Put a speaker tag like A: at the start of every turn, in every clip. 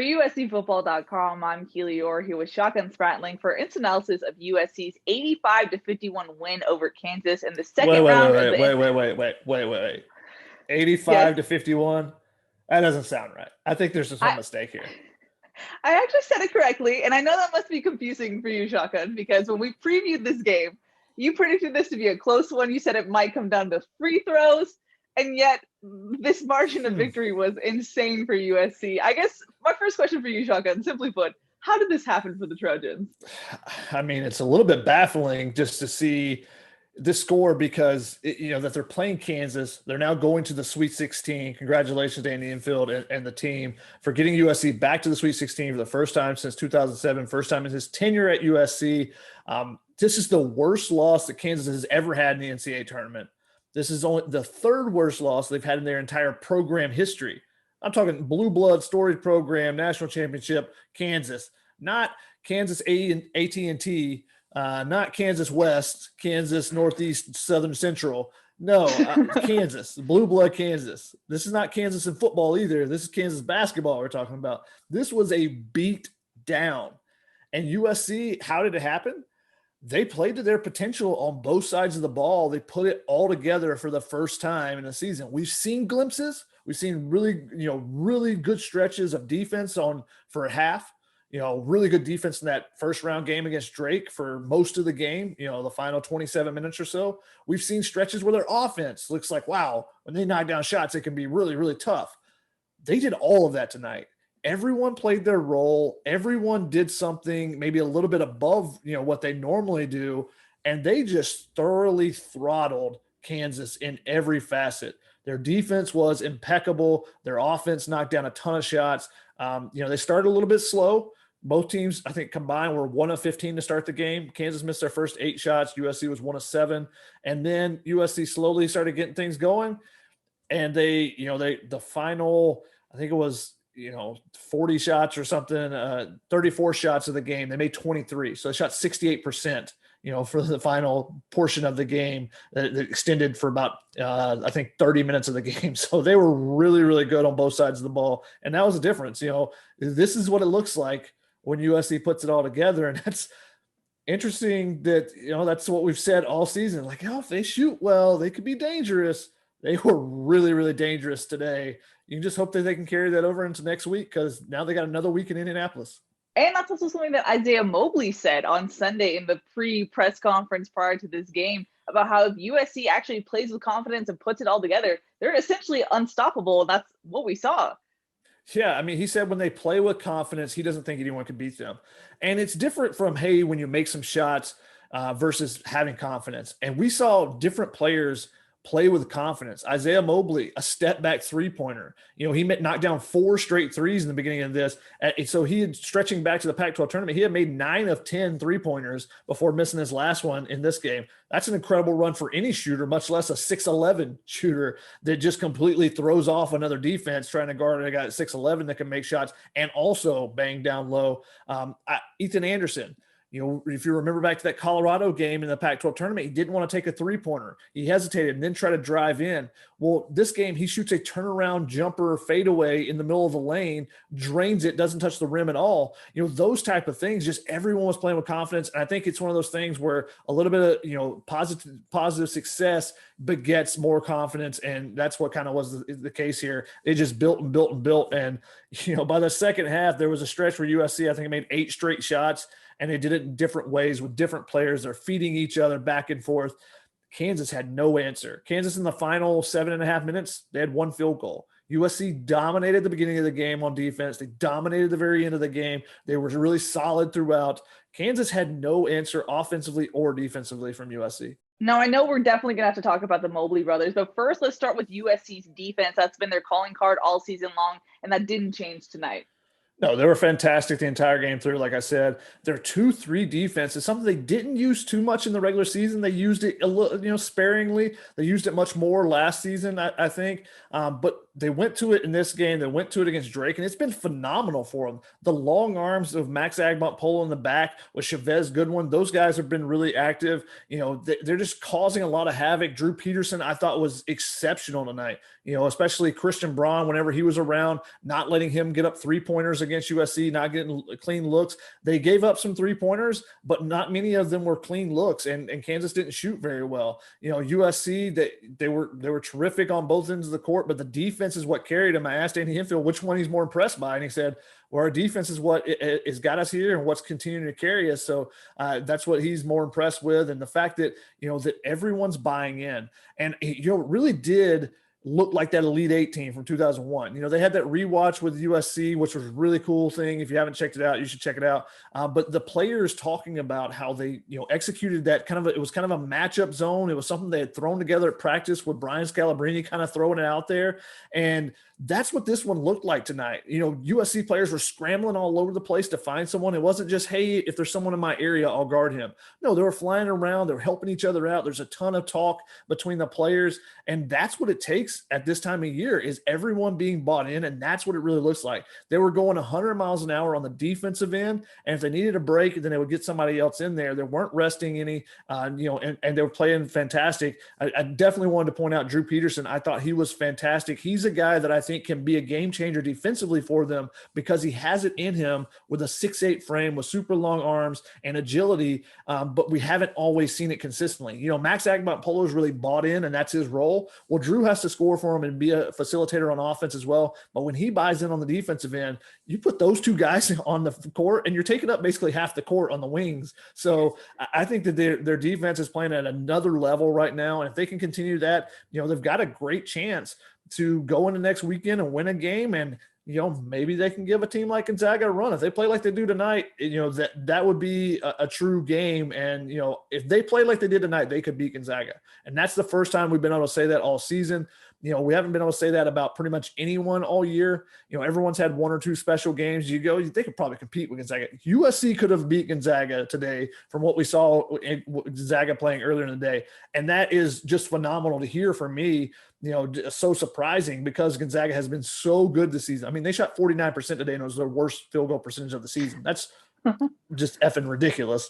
A: For USCFootball.com, I'm Keely Eure here with Shotgun Spratling for its analysis of USC's 85-51 win over Kansas in the
B: Wait,
A: second
B: wait,
A: round
B: wait,
A: of
B: wait,
A: the
B: wait, wait, wait, wait, wait, wait.
A: yes.
B: 85 to 51. That doesn't sound right. I think there's some
A: I
B: mistake here.
A: I actually said it correctly, and I know that must be confusing for you, Shotgun, because when we previewed this game, you predicted this to be a close one. You said it might come down to free throws, and yet this margin of
B: Hmm.
A: victory was insane for USC. I guess my first question for you, Shotgun, simply put, how did this happen for the Trojans?
B: I mean, it's a little bit baffling just to see this score because that they're playing Kansas. They're now going to the Sweet 16. Congratulations to Andy Enfield and the team for getting USC back to the Sweet 16 for the first time since 2007, first time in his tenure at USC. This is the worst loss that Kansas has ever had in the NCAA tournament. This is only the third worst loss they've had in their entire program history. I'm talking blue blood, storied program, national championship, Kansas, not Kansas AT&T, not Kansas West, Kansas Northeast, Southern Central. No, Kansas, blue blood Kansas. This is not Kansas in football either. This is Kansas basketball we're talking about. This was a beat down. And USC, how did it happen? They played to their potential on both sides of the ball. They put it all together for the first time in the season. We've seen glimpses. We've seen really good stretches of defense for a half. Really good defense in that first round game against Drake for most of the game, the final 27 minutes or so. We've seen stretches where their offense looks like, wow, when they knock down shots, it can be really, really tough. They did all of that tonight. Everyone played their role. Everyone did something maybe a little bit above, what they normally do. And they just thoroughly throttled Kansas in every facet. Their defense was impeccable. Their offense knocked down a ton of shots. They started a little bit slow. Both teams, I think, combined were 1 of 15 to start the game. Kansas missed their first 8 shots. USC was 1 of 7. And then USC slowly started getting things going. And the final, I think it was, 40 shots or something, 34 shots of the game. They made 23. So they shot 68%, for the final portion of the game that extended for about, I think 30 minutes of the game. So they were really, really good on both sides of the ball. And that was the difference. This is what it looks like when USC puts it all together. And that's interesting that, that's what we've said all season. Like, if they shoot well, they could be dangerous. They were really, really dangerous today. You can just hope that they can carry that over into next week because now they got another week in Indianapolis.
A: And that's also something that Isaiah Mobley said on Sunday in the pre-press conference prior to this game about how if USC actually plays with confidence and puts it all together, they're essentially unstoppable. And that's what we saw.
B: Yeah, I mean, he said when they play with confidence, he doesn't think anyone can beat them. And it's different from, hey, when you make some shots versus having confidence. And we saw different players play with confidence. Isaiah Mobley, a step back 3-pointer. He knocked down 4 straight threes in the beginning of this. So he had, stretching back to the Pac-12 tournament, he had made 9 of 10 3-pointers before missing his last one in this game. That's an incredible run for any shooter, much less a 6'11 shooter that just completely throws off another defense trying to guard a guy at 6'11 that can make shots and also bang down low. Ethan Anderson, if you remember back to that Colorado game in the Pac-12 tournament, he didn't want to take a 3-pointer. He hesitated and then tried to drive in. Well, this game, he shoots a turnaround jumper fadeaway in the middle of the lane, drains it, doesn't touch the rim at all. Those type of things, just everyone was playing with confidence. And I think it's one of those things where a little bit of, positive success begets more confidence. And that's what kind of was the case here. They just built and built and built. And, by the second half, there was a stretch where USC, I think, made 8 straight shots. And they did it in different ways with different players. They're feeding each other back and forth. Kansas had no answer. Kansas in the final 7.5 minutes, they had 1 field goal. USC dominated the beginning of the game on defense. They dominated the very end of the game. They were really solid throughout. Kansas had no answer offensively or defensively from USC.
A: Now, I know we're definitely going to have to talk about the Mobley brothers, but first let's start with USC's defense. That's been their calling card all season long, and that didn't change tonight.
B: No, they were fantastic the entire game through. Like I said, their 2-3 defense is something they didn't use too much in the regular season. They used it a little, sparingly. They used it much more last season, I think. But they went to it in this game. They went to it against Drake, and it's been phenomenal for them. The long arms of Max Agmont-Polo in the back with Chavez Goodwin, those guys have been really active. They're just causing a lot of havoc. Drew Peterson, I thought, was exceptional tonight. Especially Christian Braun, whenever he was around, not letting him get up 3-pointers against USC, not getting clean looks. They gave up some 3-pointers, but not many of them were clean looks, and Kansas didn't shoot very well. USC, they were terrific on both ends of the court, but the defense is what carried him. I asked Andy Enfield which one he's more impressed by, and he said, well, our defense is what has got us here and what's continuing to carry us. So that's what he's more impressed with. And the fact that, that everyone's buying in, and it really did look like that Elite Eight team from 2001. They had that rewatch with USC, which was a really cool thing. If you haven't checked it out, you should check it out. But the players talking about how they, executed that it was kind of a matchup zone. It was something they had thrown together at practice with Brian Scalabrine kind of throwing it out there. And that's what this one looked like tonight. USC players were scrambling all over the place to find someone. It wasn't just, hey, if there's someone in my area, I'll guard him. No, they were flying around. They were helping each other out. There's a ton of talk between the players. And that's what it takes at this time of year, is everyone being bought in. And that's what it really looks like. They were going 100 miles an hour on the defensive end. And if they needed a break, then they would get somebody else in there. They weren't resting any, and they were playing fantastic. I definitely wanted to point out Drew Peterson. I thought he was fantastic. He's a guy that I think can be a game changer defensively for them, because he has it in him with a 6'8" frame with super long arms and agility. But we haven't always seen it consistently. Max Agmont-Polo is really bought in, and that's his role. Well, Drew has to score for him and be a facilitator on offense as well. But when he buys in on the defensive end, you put those two guys on the court and you're taking up basically half the court on the wings. So I think that their defense is playing at another level right now. And if they can continue that, they've got a great chance to go into next weekend and win a game. And, maybe they can give a team like Gonzaga a run. If they play like they do tonight, that would be a true game. And, if they play like they did tonight, they could beat Gonzaga. And that's the first time we've been able to say that all season. We haven't been able to say that about pretty much anyone all year. Everyone's had one or two special games. They could probably compete with Gonzaga. USC could have beat Gonzaga today from what we saw in Gonzaga playing earlier in the day. And that is just phenomenal to hear for me, so surprising, because Gonzaga has been so good this season. I mean, they shot 49% today, and it was their worst field goal percentage of the season. That's just effing ridiculous.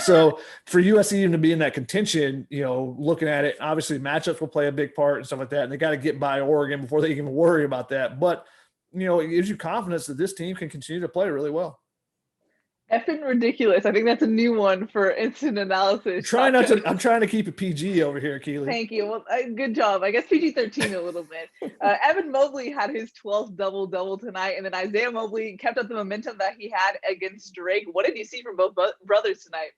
B: So for USC even to be in that contention, looking at it, obviously matchups will play a big part and stuff like that. And they got to get by Oregon before they even worry about that. But, it gives you confidence that this team can continue to play really well.
A: Effing ridiculous. I think that's a new one for instant analysis.
B: I'm trying to keep it PG over here, Keely.
A: Thank you. Well, good job. I guess PG-13 a little bit. Evan Mobley had his 12th double-double tonight, and then Isaiah Mobley kept up the momentum that he had against Drake. What did you see from both brothers tonight?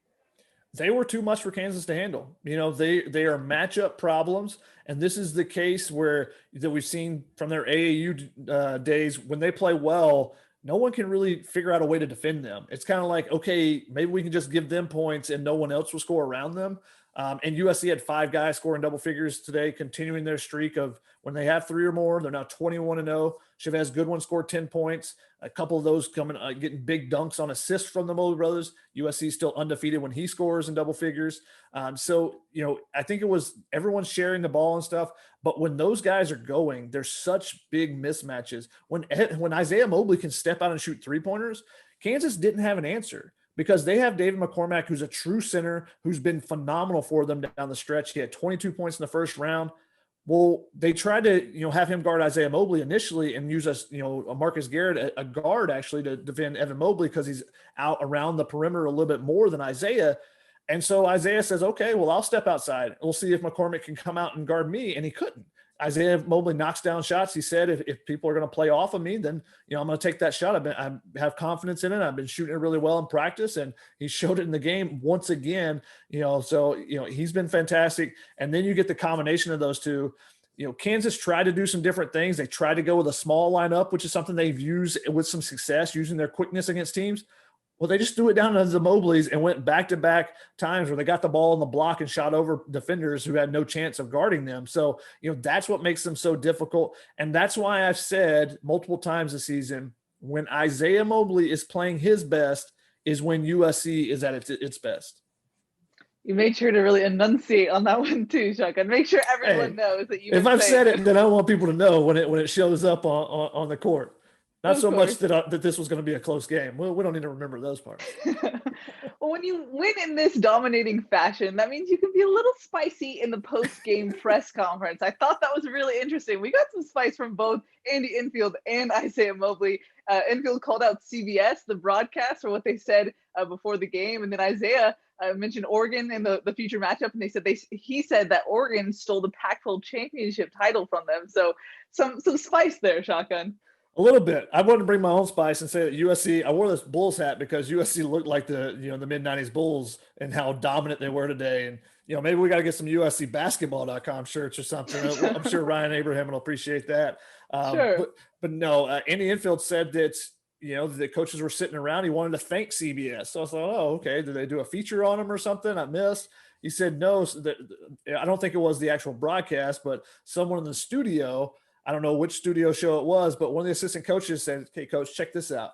B: They were too much for Kansas to handle. They are matchup problems, and this is the case that we've seen from their AAU days. When they play well, no one can really figure out a way to defend them. It's kind of like, okay, maybe we can just give them points and no one else will score around them. And USC had 5 guys scoring double figures today, continuing their streak of when they have 3 or more, they're now 21-0. Chavez Goodwin scored 10 points. A couple of those getting big dunks on assists from the Mobley brothers. USC still undefeated when he scores in double figures. So I think it was everyone sharing the ball and stuff. But when those guys are going, there's such big mismatches. When Isaiah Mobley can step out and shoot 3-pointers, Kansas didn't have an answer, because they have David McCormack, who's a true center, who's been phenomenal for them down the stretch. He had 22 points in the first round. Well, they tried to, have him guard Isaiah Mobley initially and use a Marcus Garrett, a guard actually, to defend Evan Mobley, because he's out around the perimeter a little bit more than Isaiah. And so Isaiah says, okay, well, I'll step outside. We'll see if McCormack can come out and guard me. And he couldn't. Isaiah Mobley knocks down shots. He said, if people are going to play off of me, then, I'm going to take that shot. I have confidence in it. I've been shooting it really well in practice, and he showed it in the game once again, so, he's been fantastic. And then you get the combination of those two. Kansas tried to do some different things. They tried to go with a small lineup, which is something they've used with some success, using their quickness against teams. Well, they just threw it down to the Mobleys and went back-to-back times where they got the ball in the block and shot over defenders who had no chance of guarding them. So, that's what makes them so difficult. And that's why I've said multiple times this season, when Isaiah Mobley is playing his best is when USC is at its best.
A: You made sure to really enunciate on that one too, Shotgun. Make sure everyone
B: Hey,
A: knows that you've
B: if
A: been
B: I've
A: saying
B: said it,
A: it.
B: then I want people to know when it shows up on the court. Not
A: Of
B: so much
A: course.
B: that this was going to be a close game. Well, we don't need to remember those parts.
A: Well, when you win in this dominating fashion, that means you can be a little spicy in the post-game press conference. I thought that was really interesting. We got some spice from both Andy Enfield and Isaiah Mobley. Enfield called out CBS, the broadcast, for what they said before the game, and then Isaiah mentioned Oregon in the future matchup, and he said that Oregon stole the Pac-12 championship title from them. So some spice there, Shotgun.
B: A little bit. I wanted to bring my own spice and say that USC. I wore this Bulls hat because USC looked like the mid '90s Bulls and how dominant they were today. And maybe we got to get some USC basketball.com shirts or something. I'm sure Ryan Abraham will appreciate that.
A: Sure.
B: But no, Andy Enfield said that the coaches were sitting around. He wanted to thank CBS. So I thought, oh, okay. Did they do a feature on him or something? I missed. He said no. I don't think it was the actual broadcast, but someone in the studio. I don't know which studio show it was, but one of the assistant coaches said, "Hey, coach, check this out."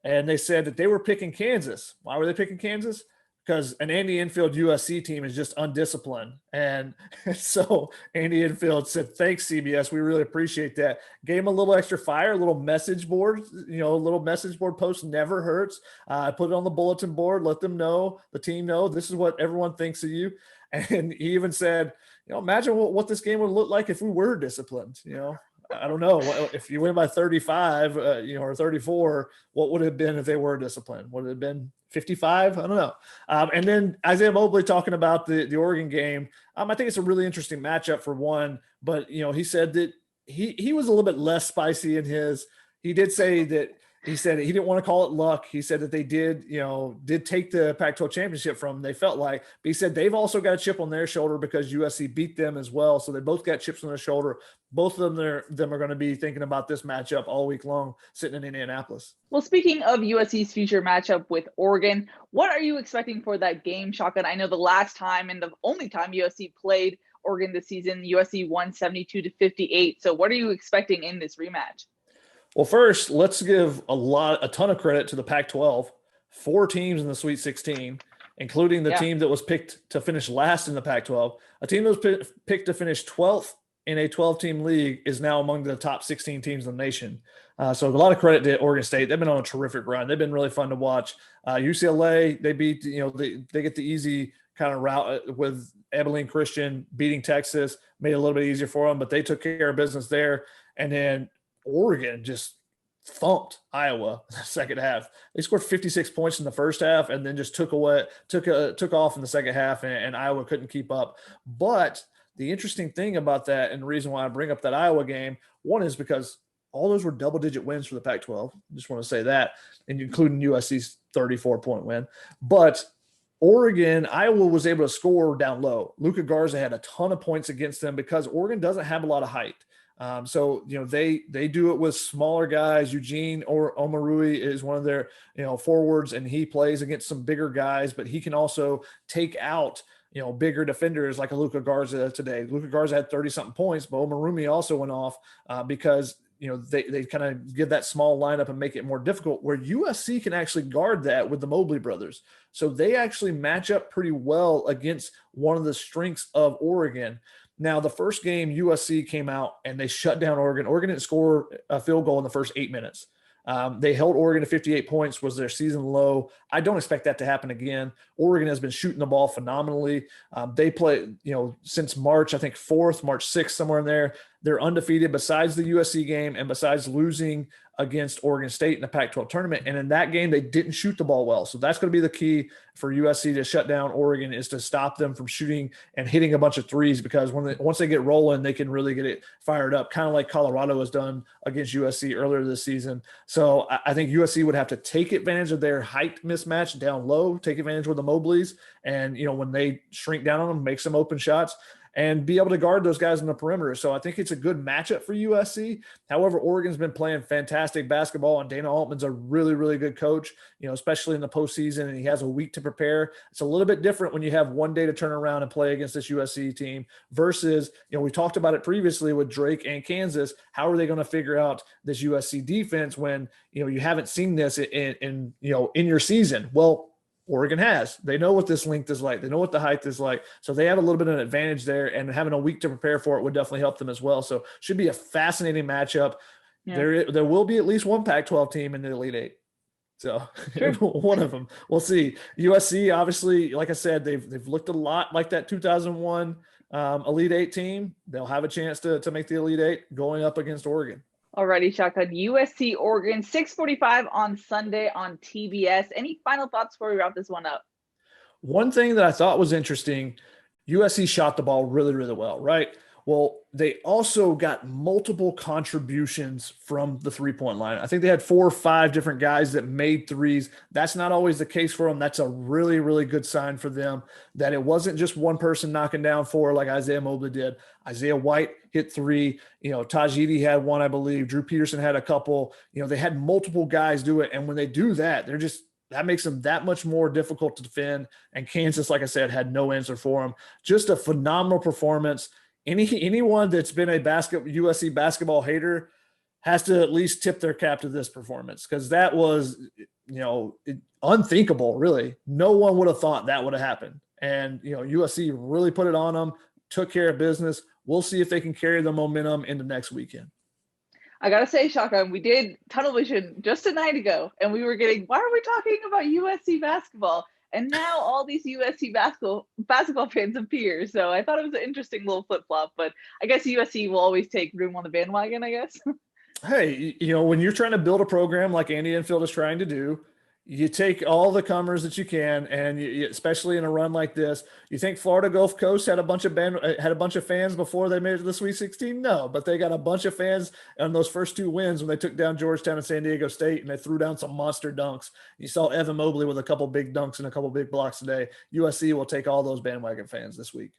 B: And they said that they were picking Kansas. Why were they picking Kansas? Because an Andy Enfield USC team is just undisciplined. And so Andy Enfield said, "Thanks, CBS. We really appreciate that." Gave him a little extra fire, a little message board. A little message board post never hurts. I put it on the bulletin board, let them know, the team know, this is what everyone thinks of you. And he even said, imagine what this game would look like if we were disciplined. I don't know if you win by 35, or 34, what would it have been if they were disciplined? Would it have been 55? I don't know. And then Isaiah Mobley talking about the Oregon game. I think it's a really interesting matchup for one, but he said that he was a little bit less spicy in his. He did say that he said he didn't want to call it luck. He said that they did take the Pac-12 championship from them, they felt like, but he said they've also got a chip on their shoulder because USC beat them as well. So they both got chips on their shoulder. Both of them are going to be thinking about this matchup all week long, sitting in Indianapolis.
A: Well, speaking of USC's future matchup with Oregon, what are you expecting for that game, Shotgun? I know the last time and the only time USC played Oregon this season, USC won 72-58. So what are you expecting in this rematch?
B: Well, first, let's give a ton of credit to the Pac-12. 4 teams in the Sweet 16, including the team that was picked to finish last in the Pac-12. A team that was picked to finish 12th in a 12-team league is now among the top 16 teams in the nation. So a lot of credit to Oregon State. They've been on a terrific run. They've been really fun to watch. UCLA, they beat, they get the easy kind of route with Abilene Christian beating Texas, made it a little bit easier for them, but they took care of business there. And then Oregon just thumped Iowa in the second half. They scored 56 points in the first half and then just took off in the second half, and Iowa couldn't keep up. But the interesting thing about that, and the reason why I bring up that Iowa game, one is because all those were double-digit wins for the Pac-12. I just want to say that, and including USC's 34-point win. But Oregon, Iowa was able to score down low. Luka Garza had a ton of points against them because Oregon doesn't have a lot of height. So they do it with smaller guys. Eugene or Omarui is one of their forwards, and he plays against some bigger guys, but he can also take out bigger defenders like a Luka Garza today. Luka Garza had 30-something points, but Omarumi also went off because they kind of give that small lineup and make it more difficult, where USC can actually guard that with the Mobley brothers. So they actually match up pretty well against one of the strengths of Oregon. Now, the first game, USC came out and they shut down Oregon. Oregon didn't score a field goal in the first 8 minutes. They held Oregon to 58 points, was their season low. I don't expect that to happen again. Oregon has been shooting the ball phenomenally. They play, since March 4th, March 6th, somewhere in there. They're undefeated besides the USC game and besides losing against Oregon State in the Pac-12 tournament. And in that game, they didn't shoot the ball well. So that's going to be the key for USC to shut down Oregon, is to stop them from shooting and hitting a bunch of threes, because once they get rolling, they can really get it fired up, kind of like Colorado has done against USC earlier this season. So I think USC would have to take advantage of their height mismatch down low, take advantage with the Mobleys, and when they shrink down on them, make some open shots and be able to guard those guys in the perimeter. So I think it's a good matchup for USC. However, Oregon's been playing fantastic basketball, and Dana Altman's a really, really good coach, especially in the postseason, and he has a week to prepare. It's a little bit different when you have one day to turn around and play against this USC team versus, we talked about it previously with Drake and Kansas. How are they going to figure out this USC defense when, you haven't seen this in your season? Well, Oregon has. They know what this length is like. They know what the height is like. So they have a little bit of an advantage there, and having a week to prepare for it would definitely help them as well. So should be a fascinating matchup.
A: Yeah.
B: There will be at least one Pac-12 team in the Elite Eight. So
A: True.
B: one of them. We'll see. USC, obviously, like I said, they've looked a lot like that 2001 Elite Eight team. They'll have a chance to make the Elite Eight going up against Oregon.
A: Alrighty, Shotgun. USC Oregon, 6:45 on Sunday on TBS. Any final thoughts before we wrap this one up?
B: One thing that I thought was interesting, USC shot the ball really, really well, right? Well, they also got multiple contributions from the three-point line. I think they had 4 or 5 different guys that made threes. That's not always the case for them. That's a really, really good sign for them that it wasn't just one person knocking down 4 like Isaiah Mobley did. Isaiah White hit 3. Tajidi had 1, I believe. Drew Peterson had a couple. They had multiple guys do it. And when they do that, that makes them that much more difficult to defend. And Kansas, like I said, had no answer for them. Just a phenomenal performance. Anyone that's been a USC basketball hater has to at least tip their cap to this performance, because that was, unthinkable, really. No one would have thought that would have happened. And, USC really put it on them, took care of business. We'll see if they can carry the momentum into next weekend.
A: I got to say, Shotgun, we did Tunnel Vision just a night ago, and we were getting, why are we talking about USC basketball? And now all these USC basketball fans appear. So I thought it was an interesting little flip-flop, but I guess USC will always take room on the bandwagon, I guess.
B: Hey, when you're trying to build a program like Andy Enfield is trying to do, you take all the comers that you can, and especially in a run like this. You think Florida Gulf Coast had a bunch of fans before they made it to the Sweet 16? No, but they got a bunch of fans on those first 2 wins when they took down Georgetown and San Diego State, and they threw down some monster dunks. You saw Evan Mobley with a couple big dunks and a couple big blocks today. USC will take all those bandwagon fans this week.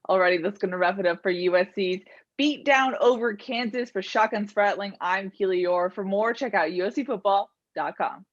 A: Alrighty, that's going to wrap it up for USC's beat down over Kansas. For Shotgun Spratling, I'm Keely Eure. For more, check out uscfootball.com.